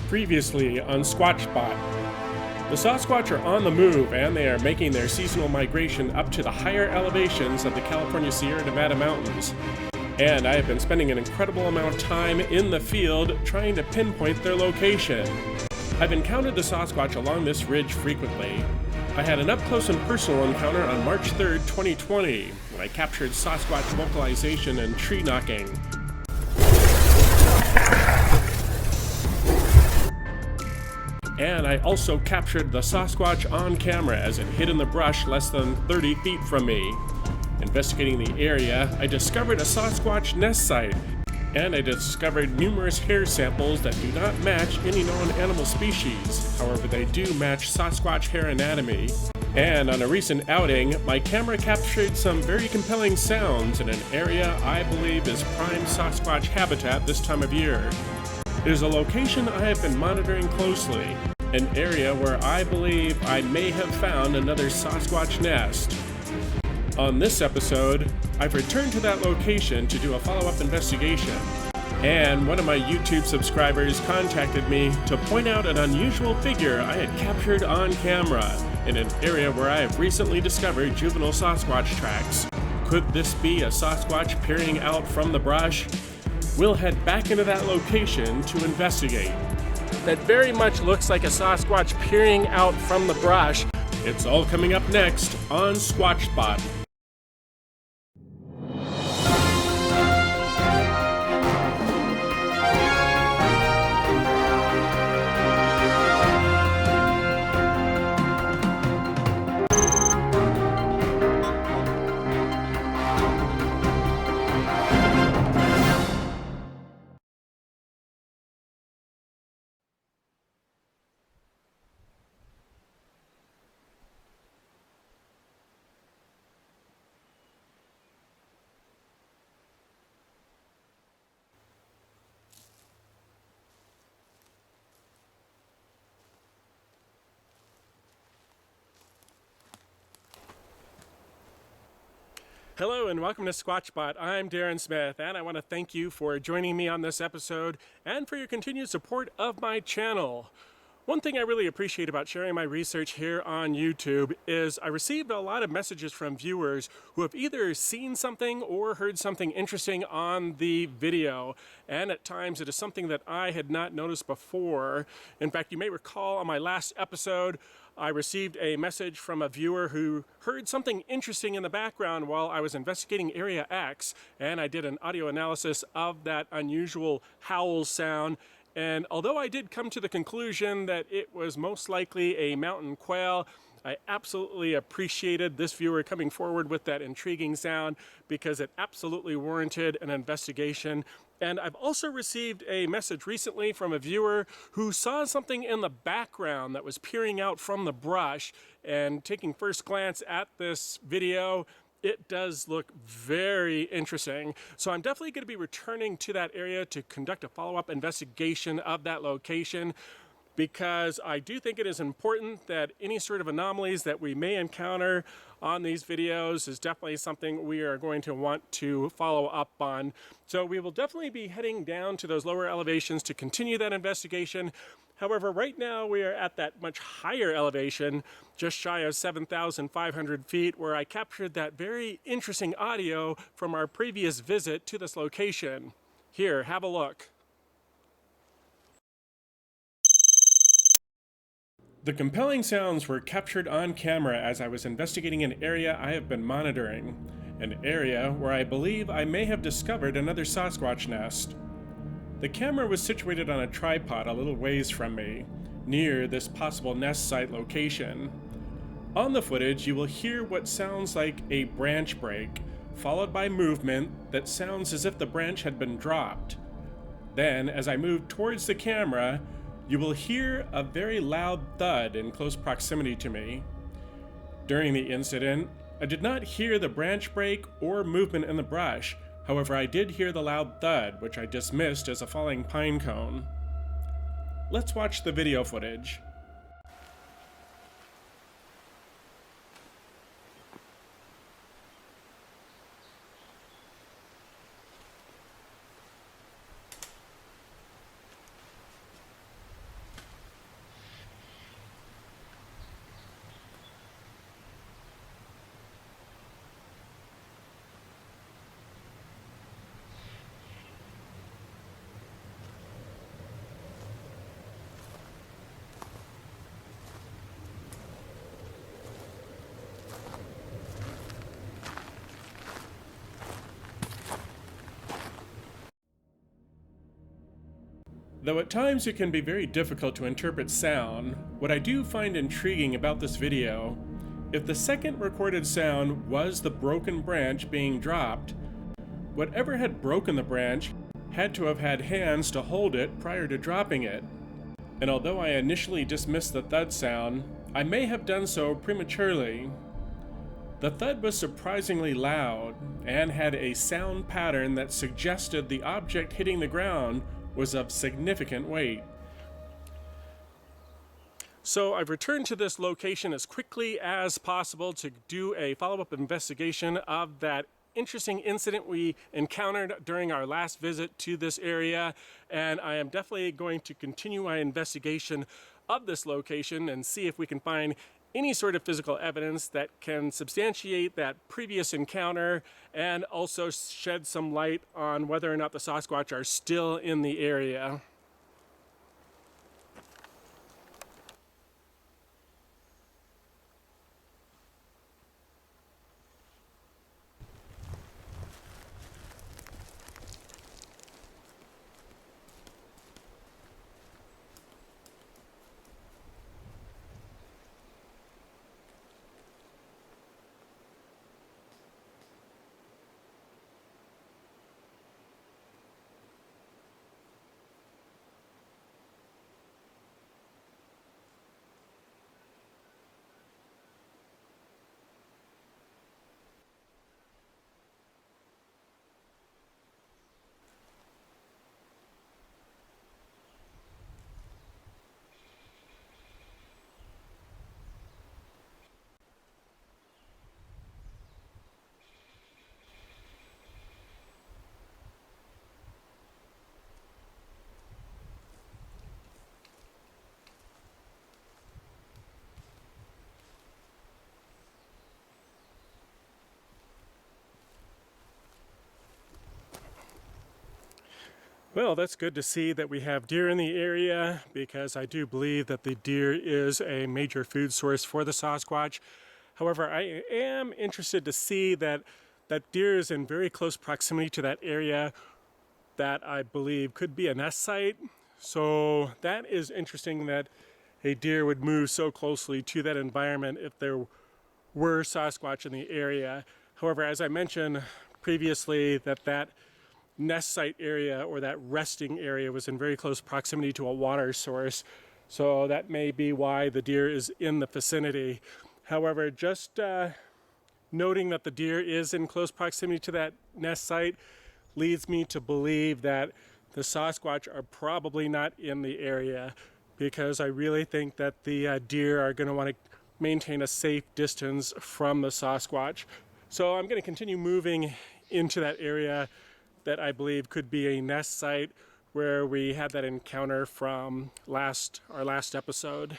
Previously on SquatchBot. The Sasquatch are on the move and they are making their seasonal migration up to the higher elevations of the California Sierra Nevada mountains. And I have been spending an incredible amount of time in the field trying to pinpoint their location. I've encountered the Sasquatch along this ridge frequently. I had an up-close and personal encounter on March 3rd, 2020, when I captured Sasquatch vocalization and tree knocking. And I also captured the Sasquatch on camera as it hid in the brush less than 30 feet from me. Investigating the area, I discovered a Sasquatch nest site, and I discovered numerous hair samples that do not match any known animal species. However, they do match Sasquatch hair anatomy. And on a recent outing, my camera captured some very compelling sounds in an area I believe is prime Sasquatch habitat this time of year. It is a location I have been monitoring closely, an area where I believe I may have found another Sasquatch nest. On this episode, I've returned to that location to do a follow-up investigation, and one of my YouTube subscribers contacted me to point out an unusual figure I had captured on camera in an area where I have recently discovered juvenile Sasquatch tracks. Could this be a Sasquatch peering out from the brush? We'll head back into that location to investigate. That very much looks like a Sasquatch peering out from the brush. It's all coming up next on SquatchBot. Hello and welcome to SquatchBot. I'm Darrin Smith, and I want to thank you for joining me on this episode and for your continued support of my channel. One thing I really appreciate about sharing my research here on YouTube is I received a lot of messages from viewers who have either seen something or heard something interesting on the video, and at times it is something that I had not noticed before. In fact, you may recall on my last episode, I received a message from a viewer who heard something interesting in the background while I was investigating Area X, and I did an audio analysis of that unusual howl sound. And although I did come to the conclusion that it was most likely a mountain quail, I absolutely appreciated this viewer coming forward with that intriguing sound because it absolutely warranted an investigation. And I've also received a message recently from a viewer who saw something in the background that was peering out from the brush, and taking first glance at this video, it does look very interesting. So I'm definitely going to be returning to that area to conduct a follow-up investigation of that location, because I do think it is important that any sort of anomalies that we may encounter on these videos is definitely something we are going to want to follow up on. So we will definitely be heading down to those lower elevations to continue that investigation. However, right now we are at that much higher elevation, just shy of 7,500 feet, where I captured that very interesting audio from our previous visit to this location. Here, have a look. The compelling sounds were captured on camera as I was investigating an area I have been monitoring, an area where I believe I may have discovered another Sasquatch nest. The camera was situated on a tripod a little ways from me, near this possible nest site location. On the footage, you will hear what sounds like a branch break, followed by movement that sounds as if the branch had been dropped. Then, as I move towards the camera, you will hear a very loud thud in close proximity to me. During the incident, I did not hear the branch break or movement in the brush. However, I did hear the loud thud, which I dismissed as a falling pine cone. Let's watch the video footage. Though at times it can be very difficult to interpret sound, what I do find intriguing about this video, if the second recorded sound was the broken branch being dropped, whatever had broken the branch had to have had hands to hold it prior to dropping it. And although I initially dismissed the thud sound, I may have done so prematurely. The thud was surprisingly loud and had a sound pattern that suggested the object hitting the ground was of significant weight. So I've returned to this location as quickly as possible to do a follow-up investigation of that interesting incident we encountered during our last visit to this area, and I am definitely going to continue my investigation of this location and see if we can find any sort of physical evidence that can substantiate that previous encounter and also shed some light on whether or not the Sasquatch are still in the area. Well, that's good to see that we have deer in the area, because I do believe that the deer is a major food source for the Sasquatch. However, I am interested to see that deer is in very close proximity to that area that I believe could be a nest site. So that is interesting that a deer would move so closely to that environment if there were Sasquatch in the area. However, as I mentioned previously, that nest site area or that resting area was in very close proximity to a water source, so that may be why the deer is in the vicinity. However, just noting that the deer is in close proximity to that nest site leads me to believe that the Sasquatch are probably not in the area, because I really think that the deer are going to want to maintain a safe distance from the Sasquatch. So I'm going to continue moving into that area that I believe could be a nest site where we had that encounter from our last episode.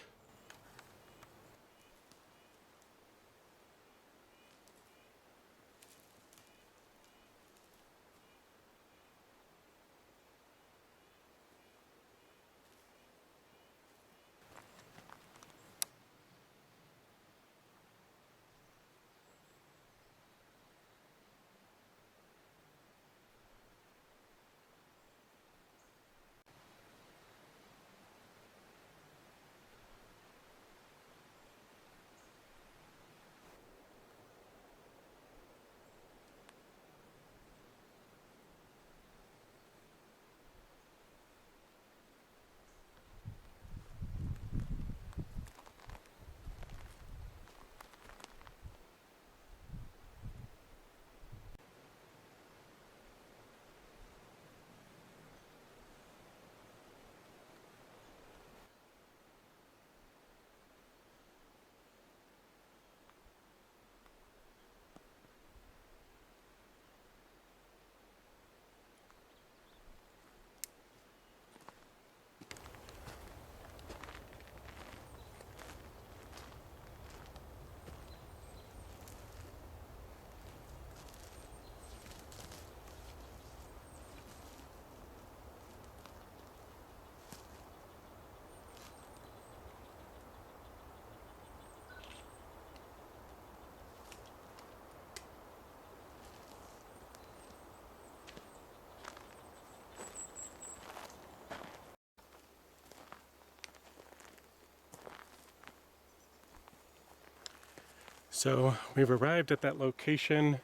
So we've arrived at that location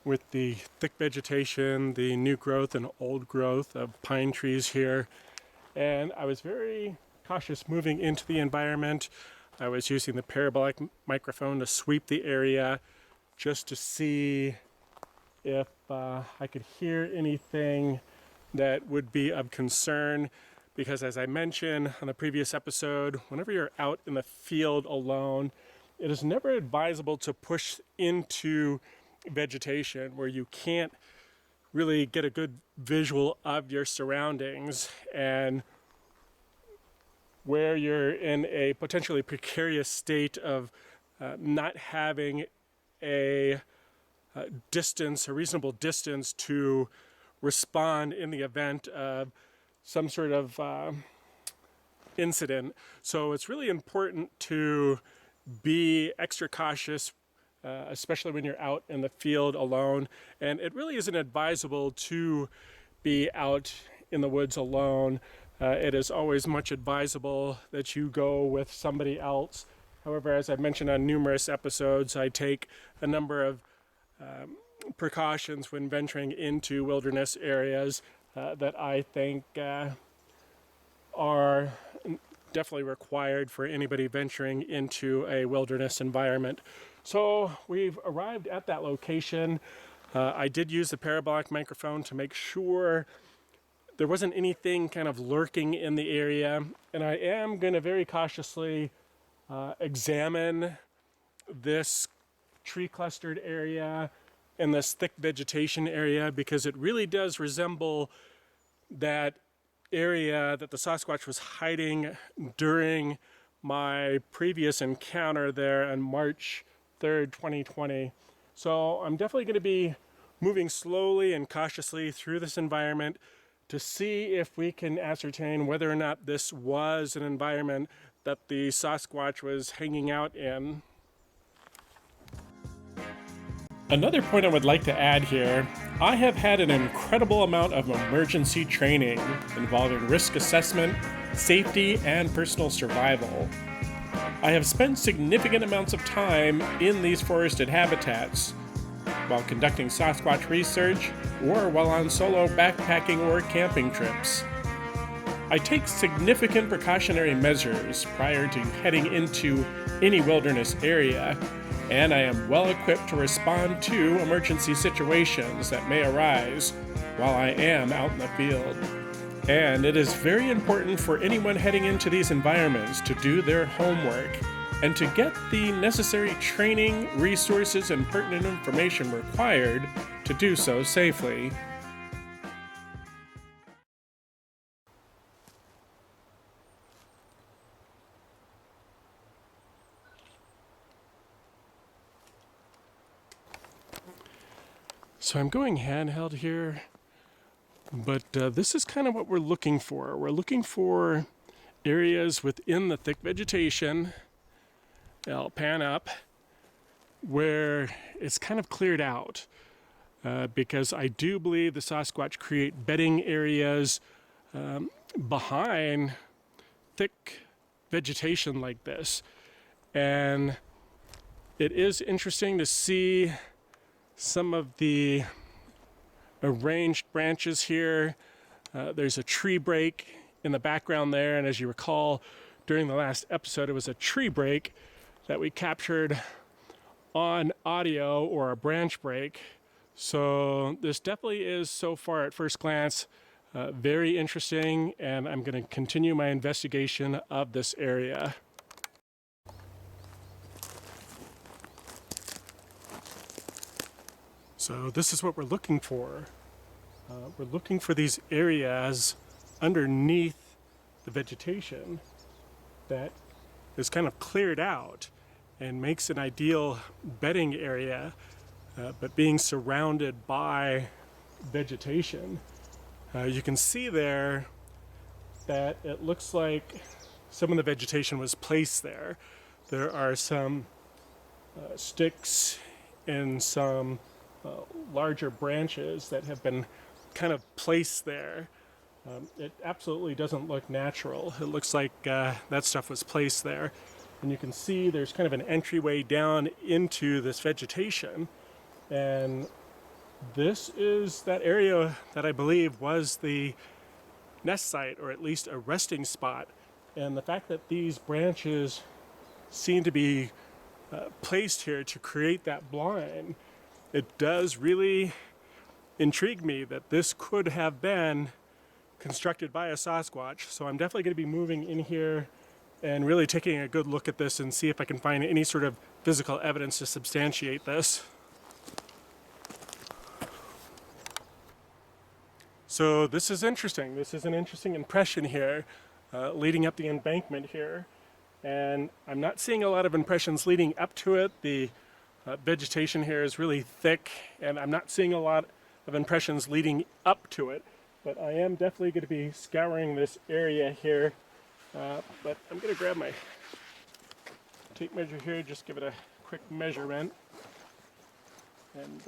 with the thick vegetation, the new growth and old growth of pine trees here. And I was very cautious moving into the environment. I was using the parabolic microphone to sweep the area just to see if I could hear anything that would be of concern. Because as I mentioned on the previous episode, whenever you're out in the field alone, it is never advisable to push into vegetation where you can't really get a good visual of your surroundings and where you're in a potentially precarious state of not having a reasonable distance to respond in the event of some sort of incident. So it's really important to be extra cautious, especially when you're out in the field alone. And it really isn't advisable to be out in the woods alone. It is always much advisable that you go with somebody else. However, as I've mentioned on numerous episodes, I take a number of precautions when venturing into wilderness areas that I think are definitely required for anybody venturing into a wilderness environment. So we've arrived at that location. I did use the parabolic microphone to make sure there wasn't anything kind of lurking in the area, and I am going to very cautiously examine this tree clustered area and this thick vegetation area, because it really does resemble that area that the Sasquatch was hiding during my previous encounter there on March 3rd, 2020. So I'm definitely going to be moving slowly and cautiously through this environment to see if we can ascertain whether or not this was an environment that the Sasquatch was hanging out in. Another point I would like to add here, I have had an incredible amount of emergency training involving risk assessment, safety, and personal survival. I have spent significant amounts of time in these forested habitats while conducting Sasquatch research or while on solo backpacking or camping trips. I take significant precautionary measures prior to heading into any wilderness area, and I am well equipped to respond to emergency situations that may arise while I am out in the field. And it is very important for anyone heading into these environments to do their homework and to get the necessary training, resources, and pertinent information required to do so safely. So I'm going handheld here, but this is kind of what we're looking for. We're looking for areas within the thick vegetation, I'll pan up, where it's kind of cleared out, because I do believe the Sasquatch create bedding areas behind thick vegetation like this. And it is interesting to see some of the arranged branches here. There's a tree break in the background there, and as you recall, during the last episode, it was a tree break that we captured on audio, or a branch break. So this definitely is, so far at first glance, very interesting, and I'm going to continue my investigation of this area. So this is what we're looking for. We're looking for these areas underneath the vegetation that is kind of cleared out and makes an ideal bedding area, but being surrounded by vegetation. You can see there that it looks like some of the vegetation was placed there. There are some sticks and some larger branches that have been kind of placed there. It absolutely doesn't look natural. It looks like that stuff was placed there. and you can see there's kind of an entryway down into this vegetation, and this is that area that I believe was the nest site, or at least a resting spot. And the fact that these branches seem to be placed here to create that blind, it does really intrigue me that this could have been constructed by a Sasquatch. So I'm definitely going to be moving in here and really taking a good look at this and see if I can find any sort of physical evidence to substantiate this. So this is interesting. This is an interesting impression here, leading up the embankment here. And I'm not seeing a lot of impressions leading up to it. The vegetation here is really thick, and I'm not seeing a lot of impressions leading up to it. But I am definitely going to be scouring this area here. But I'm going to grab my tape measure here, just give it a quick measurement, and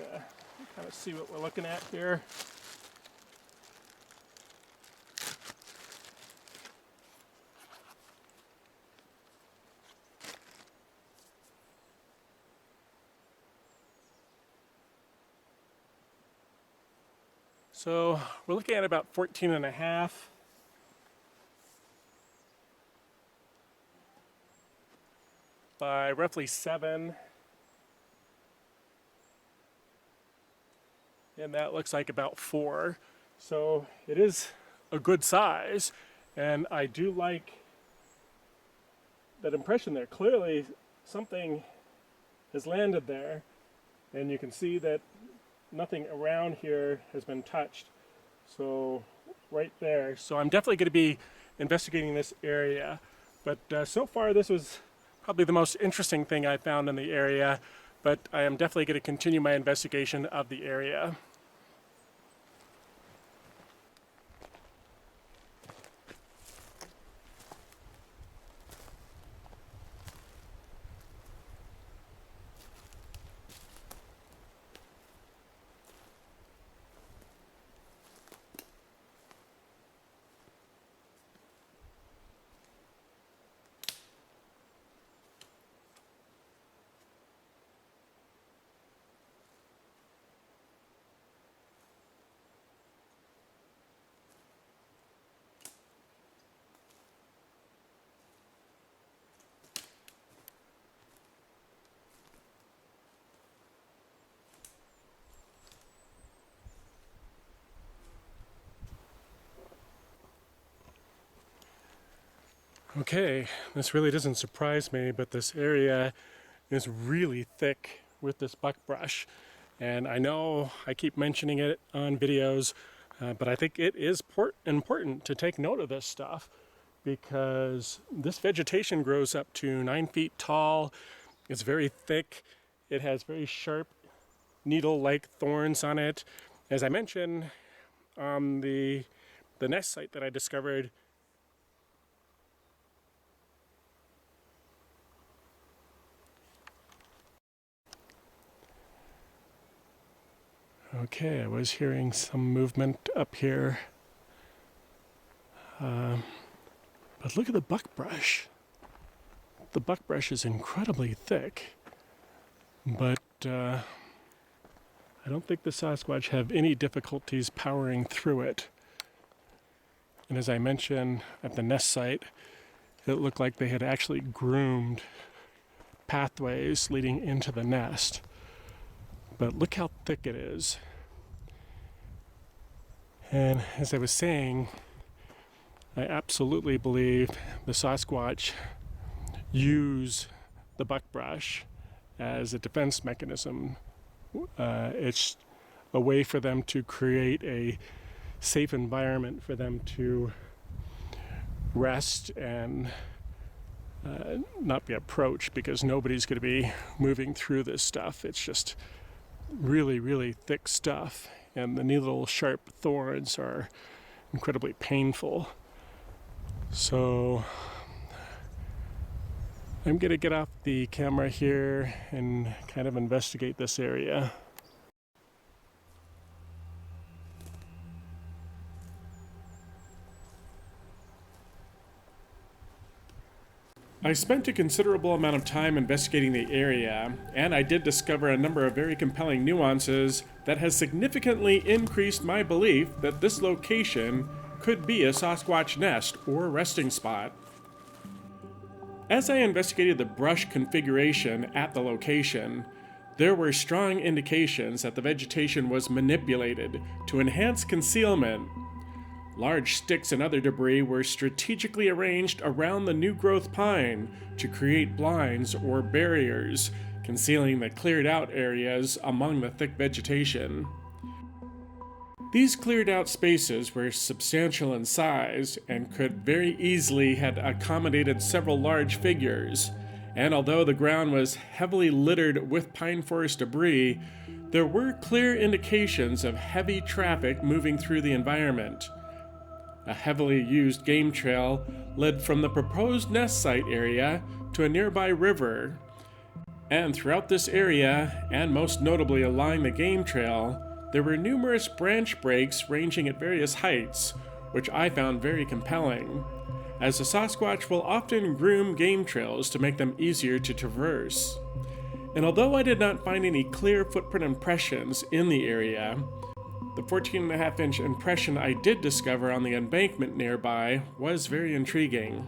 kind of see what we're looking at here. So we're looking at about 14 and a half. By roughly 7. And that looks like about 4. So it is a good size, and I do like that impression there. Clearly something has landed there, and you can see that nothing around here has been touched. So right there. So I'm definitely going to be investigating this area. But so far this was probably the most interesting thing I found in the area. But I am definitely going to continue my investigation of the area. Okay, this really doesn't surprise me, but this area is really thick with this buckbrush. And I know I keep mentioning it on videos, but I think it is important to take note of this stuff, because this vegetation grows up to 9 feet tall. It's very thick. It has very sharp needle-like thorns on it. As I mentioned, on the nest site that I discovered, okay, I was hearing some movement up here. But look at the buckbrush. The buckbrush is incredibly thick, but I don't think the Sasquatch have any difficulties powering through it. And as I mentioned at the nest site, it looked like they had actually groomed pathways leading into the nest. But look how thick it is. And as I was saying, I absolutely believe the Sasquatch use the buckbrush as a defense mechanism. It's a way for them to create a safe environment for them to rest and not be approached, because nobody's going to be moving through this stuff. It's just really, really thick stuff, and the needle sharp thorns are incredibly painful. So I'm going to get off the camera here and kind of investigate this area. I spent a considerable amount of time investigating the area, and I did discover a number of very compelling nuances that has significantly increased my belief that this location could be a Sasquatch nest or resting spot. As I investigated the brush configuration at the location, there were strong indications that the vegetation was manipulated to enhance concealment. Large sticks and other debris were strategically arranged around the new growth pine to create blinds or barriers, concealing the cleared out areas among the thick vegetation. These cleared out spaces were substantial in size and could very easily have accommodated several large figures, and although the ground was heavily littered with pine forest debris, there were clear indications of heavy traffic moving through the environment. A heavily used game trail led from the proposed nest site area to a nearby river, and throughout this area, and most notably along the game trail, there were numerous branch breaks ranging at various heights, which I found very compelling, as the Sasquatch will often groom game trails to make them easier to traverse. And although I did not find any clear footprint impressions in the area, the 14.5-inch impression I did discover on the embankment nearby was very intriguing.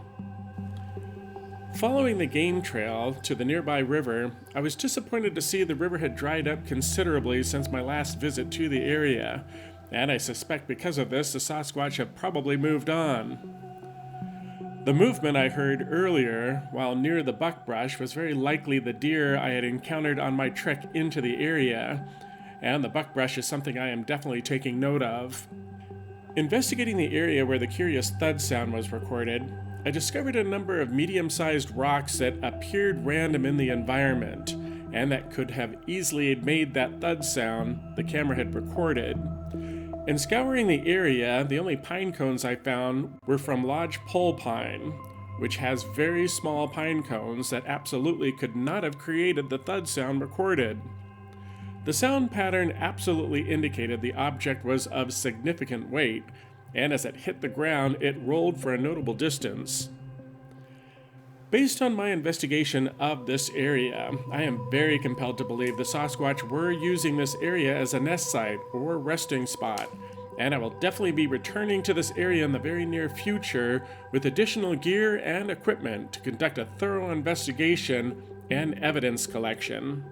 Following the game trail to the nearby river, I was disappointed to see the river had dried up considerably since my last visit to the area, and I suspect because of this the Sasquatch have probably moved on. The movement I heard earlier while near the buckbrush was very likely the deer I had encountered on my trek into the area, and the buckbrush is something I am definitely taking note of. Investigating the area where the curious thud sound was recorded, I discovered a number of medium-sized rocks that appeared random in the environment, and that could have easily made that thud sound the camera had recorded. In scouring the area, the only pine cones I found were from lodge pole pine, which has very small pine cones that absolutely could not have created the thud sound recorded. The sound pattern absolutely indicated the object was of significant weight, and as it hit the ground, it rolled for a notable distance. Based on my investigation of this area, I am very compelled to believe the Sasquatch were using this area as a nest site or resting spot, and I will definitely be returning to this area in the very near future with additional gear and equipment to conduct a thorough investigation and evidence collection.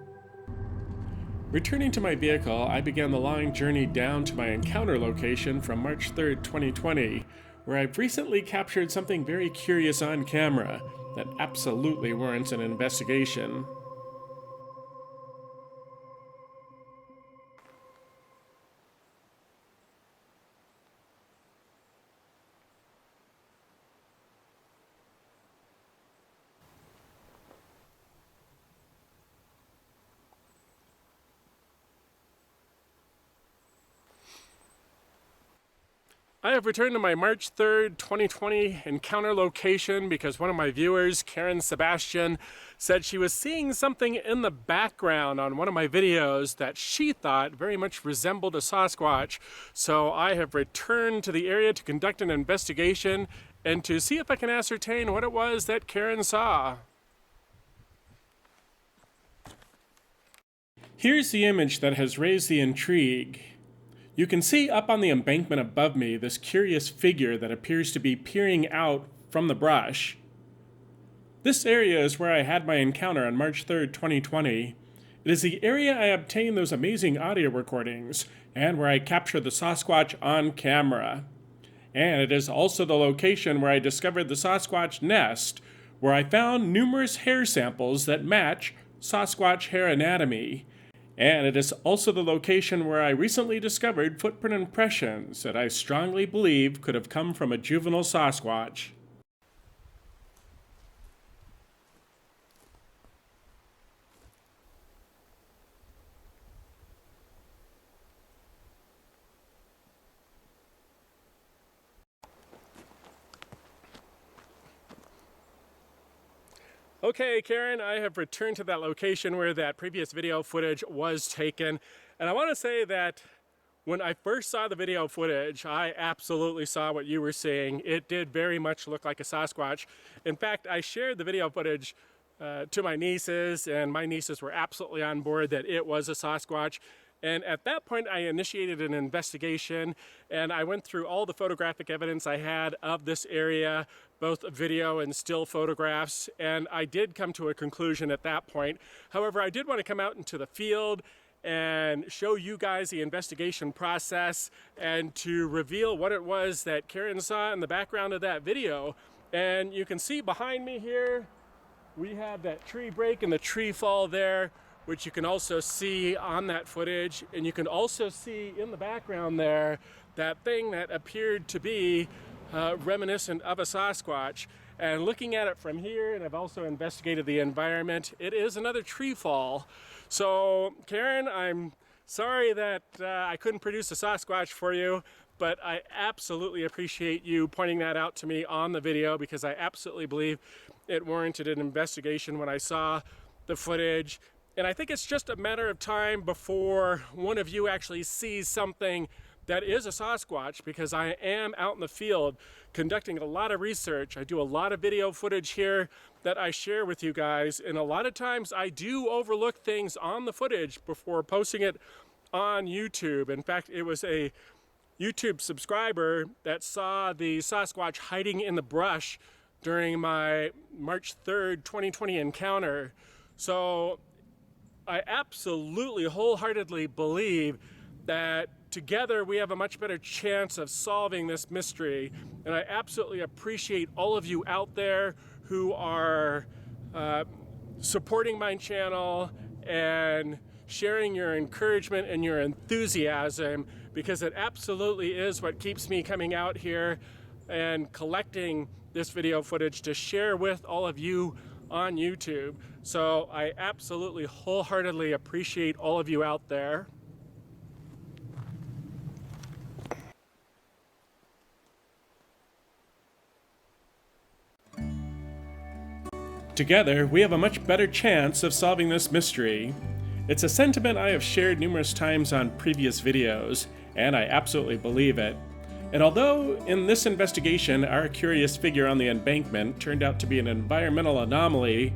Returning to my vehicle, I began the long journey down to my encounter location from March 3rd, 2020, where I've recently captured something very curious on camera that absolutely warrants an investigation. I have returned to my March 3rd, 2020 encounter location because one of my viewers, Karen Sebastian, said she was seeing something in the background on one of my videos that she thought very much resembled a Sasquatch. So I have returned to the area to conduct an investigation and to see if I can ascertain what it was that Karen saw. Here's the image that has raised the intrigue. You can see up on the embankment above me this curious figure that appears to be peering out from the brush. This area is where I had my encounter on March 3rd, 2020. It is the area I obtained those amazing audio recordings and where I captured the Sasquatch on camera. And it is also the location where I discovered the Sasquatch nest, where I found numerous hair samples that match Sasquatch hair anatomy. And it is also the location where I recently discovered footprint impressions that I strongly believe could have come from a juvenile Sasquatch. Okay, Karen, I have returned to that location where that previous video footage was taken. And I want to say that When I first saw the video footage, I absolutely saw what you were seeing. It did very much look like a Sasquatch. In fact, I shared the video footage to my nieces, and my nieces were absolutely on board that it was a Sasquatch. And at that point, I initiated an investigation, and I went through all the photographic evidence I had of this area, both video and still photographs, and I did come to a conclusion at that point. However, I did want to come out into the field and show you guys the investigation process and to reveal what it was that Karen saw in the background of that video. And you can see behind me here, we have that tree break and the tree fall there, which you can also see on that footage. And you can also see in the background there, that thing that appeared to be reminiscent of a Sasquatch. And looking at it from here, and I've also investigated the environment, it is another tree fall. So, Karen, I'm sorry that I couldn't produce a Sasquatch for you, but I absolutely appreciate you pointing that out to me on the video, because I absolutely believe it warranted an investigation when I saw the footage. And I think it's just a matter of time before one of you actually sees something that is a Sasquatch, because I am out in the field conducting a lot of research. I do a lot of video footage here that I share with you guys, and a lot of times I do overlook things on the footage before posting it on YouTube. In fact, it was a YouTube subscriber that saw the Sasquatch hiding in the brush during my March 3rd, 2020 encounter. So I absolutely wholeheartedly believe that together we have a much better chance of solving this mystery. And I absolutely appreciate all of you out there who are supporting my channel and sharing your encouragement and your enthusiasm, because it absolutely is what keeps me coming out here and collecting this video footage to share with all of you on YouTube. So I absolutely wholeheartedly appreciate all of you out there. Together, we have a much better chance of solving this mystery. It's a sentiment I have shared numerous times on previous videos, and I absolutely believe it. And although in this investigation our curious figure on the embankment turned out to be an environmental anomaly,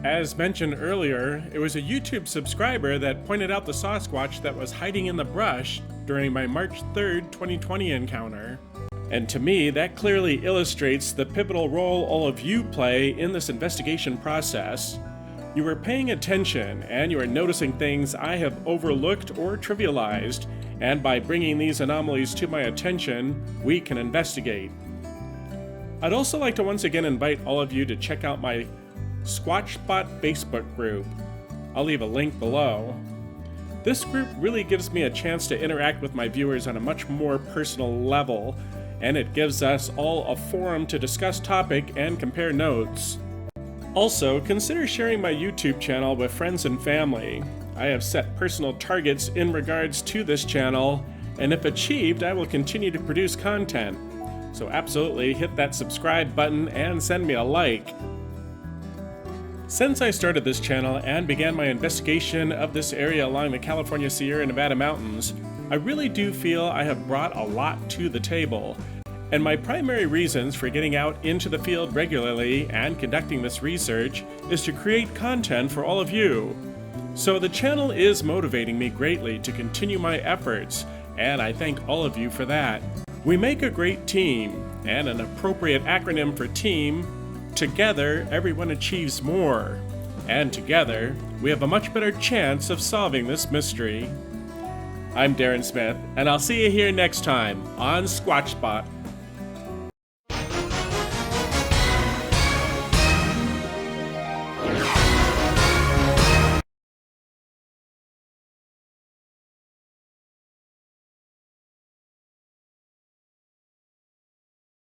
as mentioned earlier, it was a YouTube subscriber that pointed out the Sasquatch that was hiding in the brush during my March 3rd, 2020 encounter. And to me, that clearly illustrates the pivotal role all of you play in this investigation process. You are paying attention, and you are noticing things I have overlooked or trivialized, and by bringing these anomalies to my attention, we can investigate. I'd also like to once again invite all of you to check out my Squatchbot Facebook group. I'll leave a link below. This group really gives me a chance to interact with my viewers on a much more personal level, and it gives us all a forum to discuss topic and compare notes. Also, consider sharing my YouTube channel with friends and family. I have set personal targets in regards to this channel, and if achieved, I will continue to produce content. So absolutely hit that subscribe button and send me a like. Since I started this channel and began my investigation of this area along the California Sierra Nevada mountains, I really do feel I have brought a lot to the table. And my primary reasons for getting out into the field regularly and conducting this research is to create content for all of you. So the channel is motivating me greatly to continue my efforts, and I thank all of you for that. We make a great team, and an appropriate acronym for team: together everyone achieves more. And together, we have a much better chance of solving this mystery. I'm Darrin Smith, and I'll see you here next time on Squatchbot.